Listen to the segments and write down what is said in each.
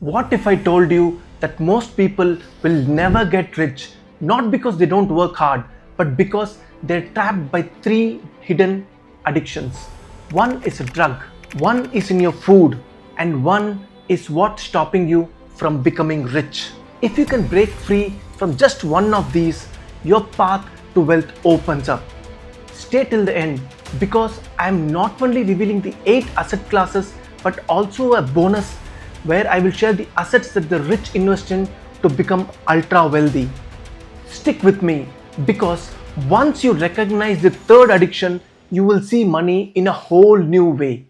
What if I told you that most people will never get rich, not because they don't work hard, but because they're trapped by three hidden addictions? One is a drug, one is in your food, and one is what's stopping you from becoming rich. If you can break free from just one of these, your path to wealth opens up. Stay till the end because I'm not only revealing the 8 asset classes but also a bonus where I will share the assets that the rich invest in to become ultra wealthy. Stick with me because once you recognize the third addiction, you will see money in a whole new way.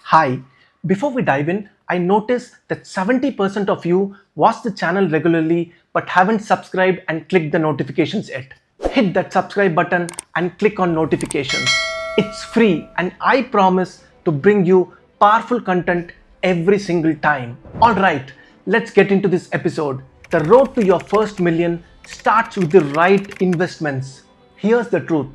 Hi, before we dive in, I noticed that 70% of you watch the channel regularly but haven't subscribed and clicked the notifications yet. Hit that subscribe button and click on notifications. It's free and I promise to bring you powerful content every single time. Alright, let's get into this episode. The road to your first million starts with the right investments. Here's the truth.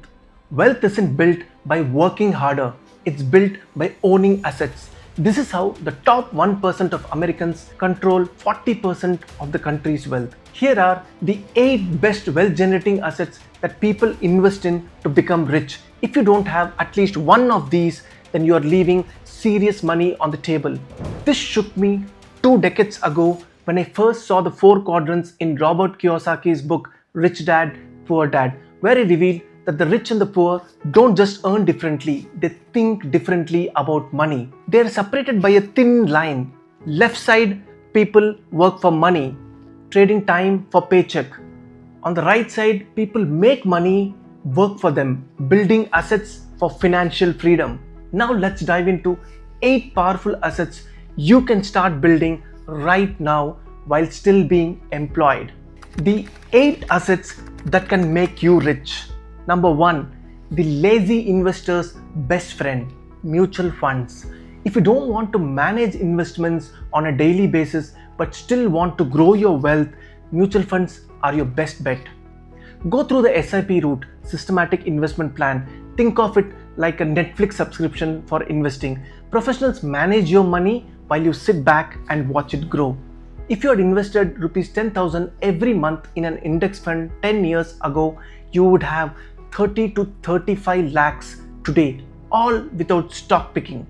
Wealth isn't built by working harder. It's built by owning assets. This is how the top 1% of Americans control 40% of the country's wealth. Here are the 8 best wealth generating assets that people invest in to become rich. If you don't have at least one of these, then you are leaving serious money on the table. This shook me 2 decades ago when I first saw the 4 quadrants in Robert Kiyosaki's book Rich Dad, Poor Dad, where he revealed that the rich and the poor don't just earn differently, they think differently about money. They are separated by a thin line. Left side, people work for money, trading time for paycheck. On the right side, people make money, work for them, building assets for financial freedom. Now let's dive into 8 powerful assets you can start building right now while still being employed. The 8 assets that can make you rich. Number 1, the lazy investor's best friend, mutual funds. If you don't want to manage investments on a daily basis but still want to grow your wealth, mutual funds are your best bet. Go through the SIP route, systematic investment plan. Think of it like a Netflix subscription for investing. Professionals manage your money while you sit back and watch it grow. If you had invested rupees 10,000 every month in an index fund 10 years ago, you would have 30 to 35 lakhs today, all without stock picking.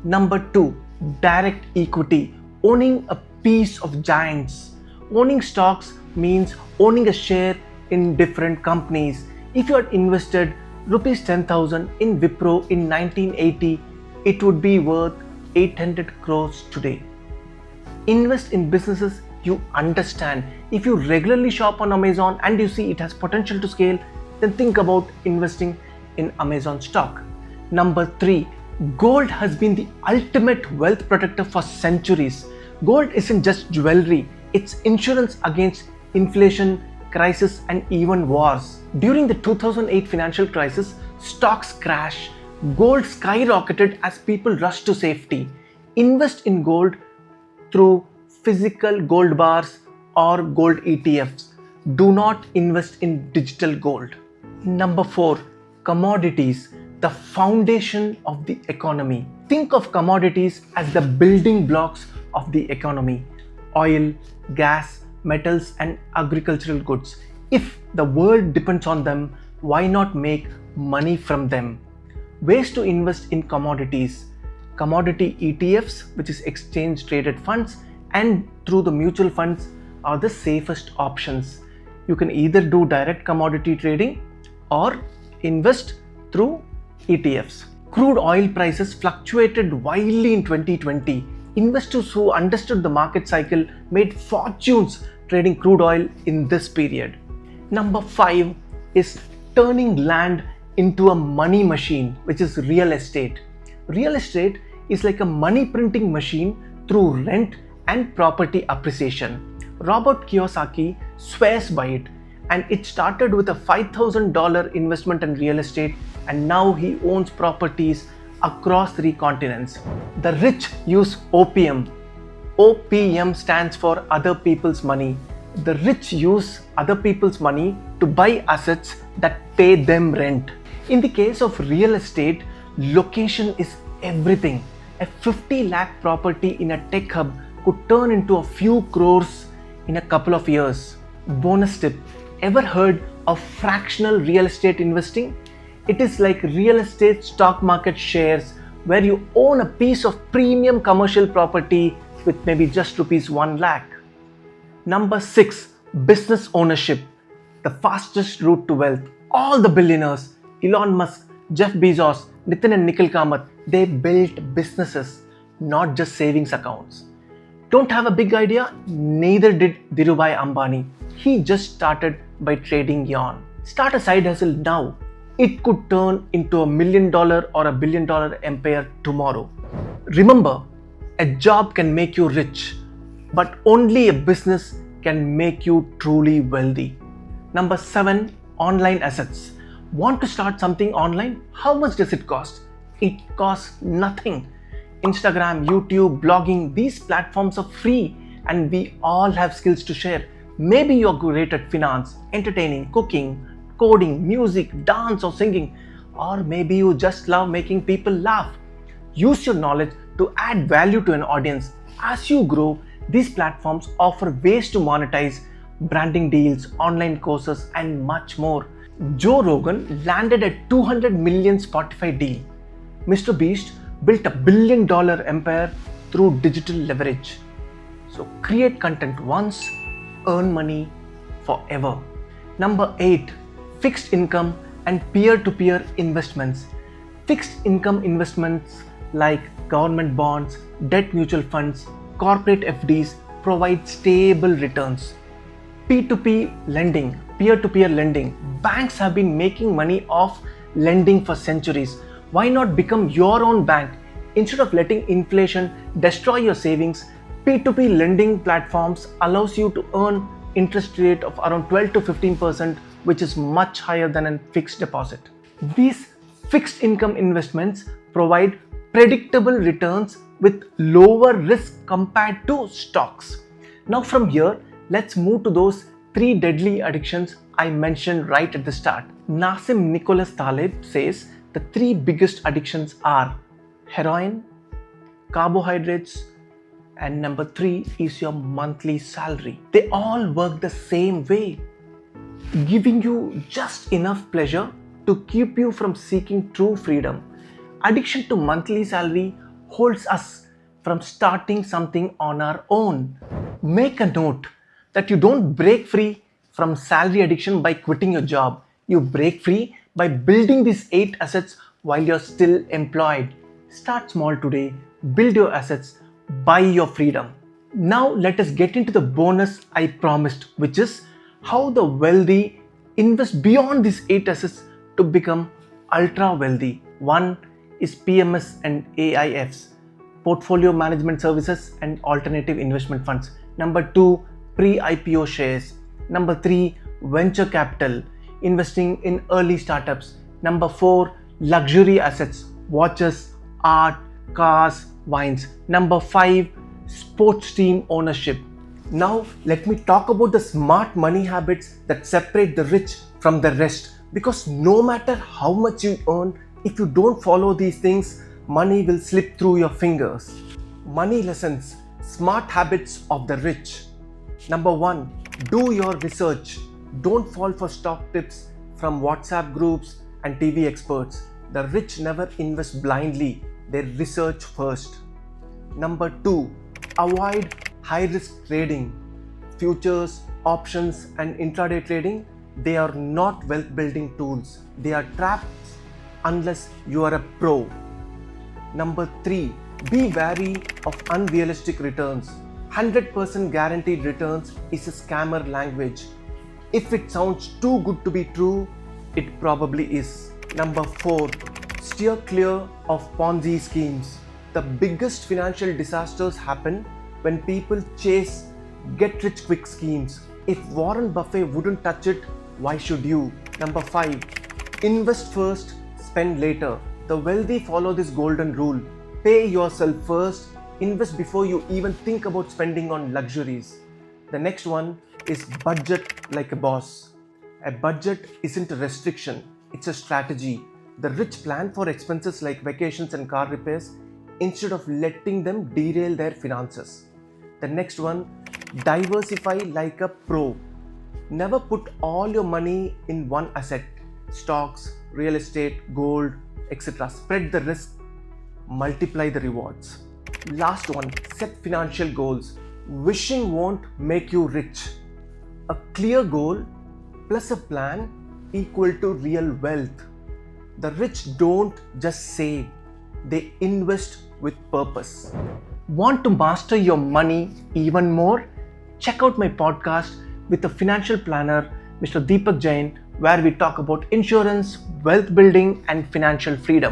Number 2, direct equity, owning a piece of giants. Owning stocks means owning a share in different companies. If you had invested rupees 10,000 in Wipro in 1980, it would be worth 800 crores today. Invest in businesses you understand. If you regularly shop on Amazon and you see it has potential to scale, then think about investing in Amazon stock. Number 3, gold has been the ultimate wealth protector for centuries. Gold isn't just jewelry, it's insurance against inflation, crisis, and even wars. During the 2008 financial crisis, stocks crashed, gold skyrocketed as people rushed to safety. Invest in gold through physical gold bars or gold ETFs. Do not invest in digital gold. Number 4, commodities, the foundation of the economy. Think of commodities as the building blocks of the economy. Oil, gas, metals, and agricultural goods. If the world depends on them, why not make money from them? Ways to invest in commodities. Commodity ETFs, which is exchange traded funds, and through the mutual funds are the safest options. You can either do direct commodity trading or invest through ETFs. Crude oil prices fluctuated wildly in 2020. Investors who understood the market cycle made fortunes trading crude oil in this period. Number 5 is turning land into a money machine, which is real estate. Real estate is like a money printing machine through rent and property appreciation. Robert Kiyosaki swears by it, and it started with a $5,000 investment in real estate, and now he owns properties across 3 continents. The rich use opium. OPM stands for other people's money. The rich use other people's money to buy assets that pay them rent. In the case of real estate, location is everything. A 50 lakh property in a tech hub could turn into a few crores in a couple of years. Bonus tip: ever heard of fractional real estate investing? It is like real estate stock market shares where you own a piece of premium commercial property with maybe just rupees 1 lakh. Number 6, business ownership, the fastest route to wealth. All the billionaires, Elon Musk, Jeff Bezos, Nitin and Nikhil Kamath, they built businesses, not just savings accounts. Don't have a big idea? Neither did Dhirubhai Ambani. He just started by trading yarn. Start a side hustle now. It could turn into $1 million or $1 billion empire tomorrow. Remember, a job can make you rich, but only a business can make you truly wealthy. Number 7, online assets. Want to start something online? How much does it cost? It costs nothing. Instagram, YouTube, blogging, these platforms are free and we all have skills to share. Maybe you're great at finance, entertaining, cooking, coding, music, dance or singing, or maybe you just love making people laugh. Use your knowledge to add value to an audience. As you grow, these platforms offer ways to monetize, branding deals, online courses, and much more. Joe Rogan landed a $200 million Spotify deal. Mr. Beast built a $1 billion empire through digital leverage. So create content once, earn money forever. Number 8, fixed income and peer-to-peer investments. Fixed income investments like government bonds, debt mutual funds, corporate FDs provide stable returns. P2P lending, peer-to-peer lending. Banks have been making money off lending for centuries. Why not become your own bank? Instead of letting inflation destroy your savings, P2P lending platforms allows you to earn interest rate of around 12 to 15%, which is much higher than a fixed deposit. These fixed income investments provide predictable returns with lower risk compared to stocks. Now from here, let's move to those 3 deadly addictions I mentioned right at the start. Nassim Nicholas Taleb says the 3 biggest addictions are heroin, carbohydrates, and number 3 is your monthly salary. They all work the same way, giving you just enough pleasure to keep you from seeking true freedom. Addiction to monthly salary holds us from starting something on our own. Make a note that you don't break free from salary addiction by quitting your job. You break free by building these 8 assets while you're still employed. Start small today, build your assets, buy your freedom. Now let us get into the bonus I promised, which is how the wealthy invest beyond these 8 assets to become ultra wealthy. 1 is PMS and AIFs, portfolio management services and alternative investment funds. Number 2, pre-IPO shares. Number 3, venture capital, investing in early startups. Number 4, luxury assets, watches, art, cars, wines. Number 5, sports team ownership. Now let me talk about the smart money habits that separate the rich from the rest, because no matter how much you earn, if you don't follow these things, money will slip through your fingers. Money lessons, smart habits of the rich. Number 1, do your research. Don't fall for stock tips from WhatsApp groups and TV experts. The rich never invest blindly, they research first. Number 2, avoid high risk trading. Futures, options and intraday trading, they are not wealth building tools. They are traps unless you are a pro. Number 3, be wary of unrealistic returns. 100% guaranteed returns is a scammer language. If it sounds too good to be true, it probably is. Number 4, steer clear of Ponzi schemes. The biggest financial disasters happen when people chase get rich quick schemes. If Warren Buffett wouldn't touch it, why should you? Number 5, invest first, spend later. The wealthy follow this golden rule. Pay yourself first, invest before you even think about spending on luxuries. The next one is budget like a boss. A budget isn't a restriction, it's a strategy. The rich plan for expenses like vacations and car repairs. instead of letting them derail their finances. The next one, diversify like a pro. Never put all your money in one asset, stocks, real estate, gold, etc. Spread the risk, multiply the rewards. Last one, set financial goals. Wishing won't make you rich. A clear goal plus a plan equal to real wealth. The rich don't just save, they invest with purpose. Want to master your money even more? Check out my podcast with a financial planner, Mr. Deepak Jain, where we talk about insurance, wealth building, and financial freedom.